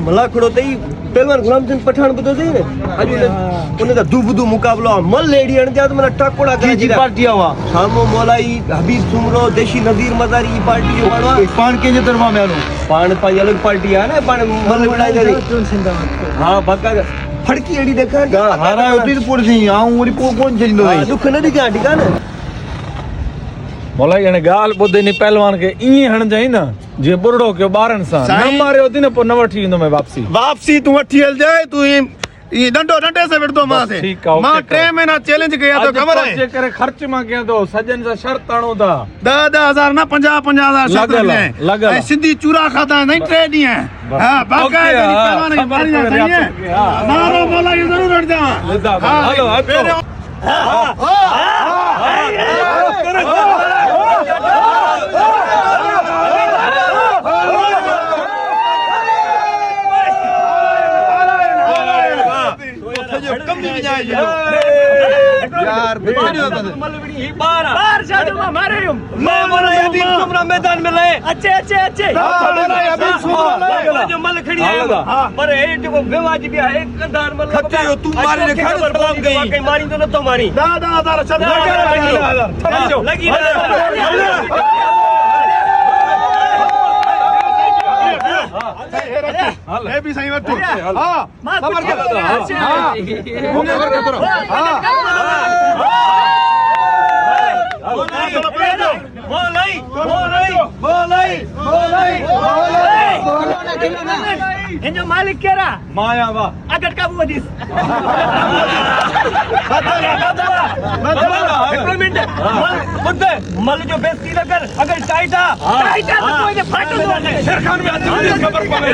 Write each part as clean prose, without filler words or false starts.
मला खड़ो तई पहलवान गुलामचंद पठान बुधो थई ने आज उन दा दुबदू मुकाबलो मल लेडी अण जा तो मला टाकोड़ा करा जी पार्टी आवा सामो मोलाई हबीब सुमरो देशी नदीर मजारी पार्टी जो मानवा पान के जे तरफा में आलो पान पाई अलग पार्टी है ना पान मल विड़ाई दे हां बाका फड़की एडी देखा हारा होती तो पूरी थी आऊं ओरी कोन चलिंदो भाई दुख न दिखा ठीक है ना मोला याने गाल बुद्धे ने पहलवान के ई हण जाई ना जे बुरड़ो के बारन सा न मारे होती न पो न वठी इंदो मैं वापसी तू वठी हल जाए तू ये डंडे से विड़दो मां से मां 3 महीना चैलेंज कया तो खबर है जे करे खर्च मा के दो सजन सा शर्त आणो दा 10,000 ना 50,000 शर्त लगल है सिंधी चूरा खाता नहीं 3 दी है हां बाका है पहलवान की बारी ना चाहिए मारो बोला ये जरूर हट जा हेलो यार मलवड़ी ही बार शादू मारे मैं बोला हबीब सुमरा मैदान में ले अच्छे हबीब सुमरा जो मल खड़ी है पर ए जो बेवाजिबी है एक कंधार मल खत्ते हो तू मारे ने खड़ बम गई वाकई मारी तो न तो मारी 10,000 लगी मैं भी सही बात हां खबर के हां खबर के करो हां इन जो मालिक केरा माया वा अगर का वदिस मल जो बेइज्जती न कर अगर टाइटा तो कोई फाटो दो शेरखान में आती खबर पावे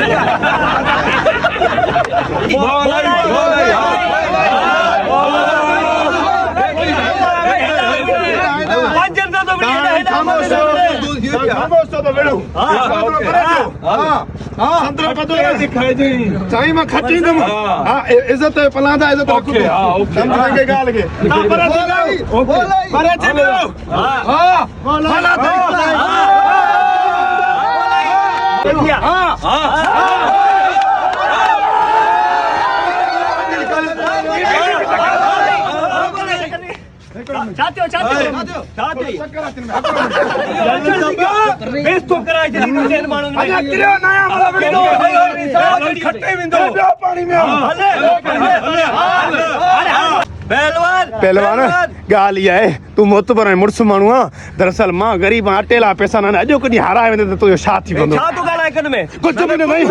साईं मां खटी दम हां इज्जत पलांदा इज्जत रखो समझ के गाल के पर चलो हां भला हां चाहते हो बेस तो कराए जे मुझे मानो अरे किरो नया खट्टे विंदो पानी में पहलवान गाल ये है तू मोत पर मुर्स मानुआ दरअसल मां गरीब अटेला पैसा ना अजो कदी हारा वेंदे तो यो साथी बंदो छा तो गाला कन में कुछ भी नहीं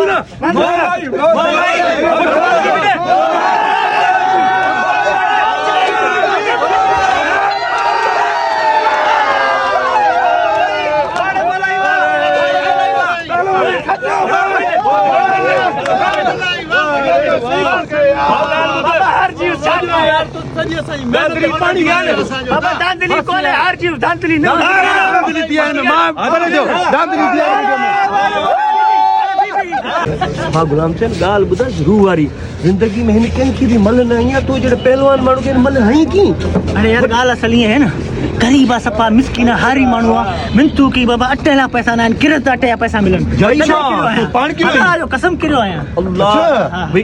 हर जीव साधु यार तू सजी सही मैं पानी यार बाबा दांतली कोले हर जीव दांतली न दांतली दिया है मां बने जो दांतली दिया है हां गुलामचंद गाल बुधा रूह वारी जिंदगी में हिन केन की भी मल नहीं है तो जेड़े पहलवान मानु के मल हई की अरे यार गाल असली है ना गरीबा सपा मिस्किना हारी मानुआ मिंतू की बाबा अटेला पैसा ना किरत अटे पैसा मिलन जय पान की जो कसम किरो आया अल्लाह भाई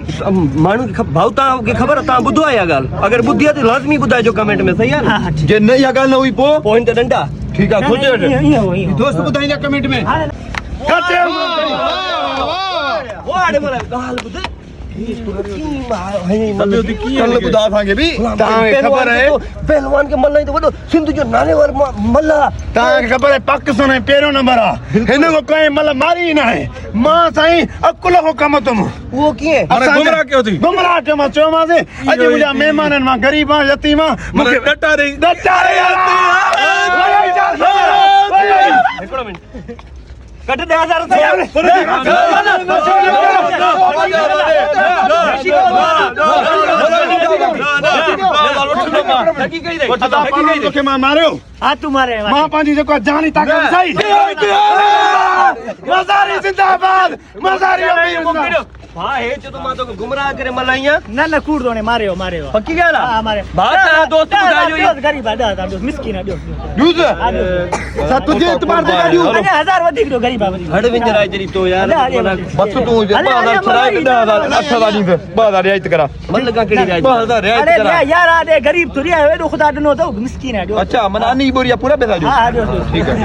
मानु भावता के खबर ता बुधो आया गाल अगर बुद्धिया तो लाजमी बुधा जो कमेंट में सही है जे नहीं या गाल न हुई पो पॉइंट डंडा ठीक है खुद दोस्त बुधाइना कमेंट में खटे वो आड़े बोला गाल बुधा कल बुधा थांगे भी तांगे खबर है पहलवान के मल्ला तो वो सिंधु जो नाने वाला मल्ला तांगे खबर है पाकिस्तान है पेरो नंबर आ हिन को कहे मतलब मारी ना है मां साईं अकुल हो कम तुम वो किए अरे गुमराह क्यों थी गुमराह के मां चो मां से अज मुजा मेहमानन मां गरीबा यतीमा मुके डटा रही एकड़ो मिनट कट 10,000 मारियो हां तुम्हारे मां पांजी जो जानी ताकत सही मजारी जिंदाबाद मजारी हाँ हे जो तो मां तो गुमराह करे मलाइया ना ना कूड़ दोने मारे हो पक्की गाल हां मारे बात है दोस्त बुधाई जो गरीब है दा मिस्किन है यूज सा तुझे इतबार देगा यूज अरे 1000 वधिक दो गरीब है हड़ विंजर आई जरी तो यार बस तू 2000 छराए 10000 8000 नहीं थे 2000 रियायत करा मन लगा केड़ी राज 2000 रियायत अरे करा यार आदे गरीब तो रिया है खुदा दनो तो मिस्किन है अच्छा मनानी बोरिया पूरा पैसा जो हां ठीक है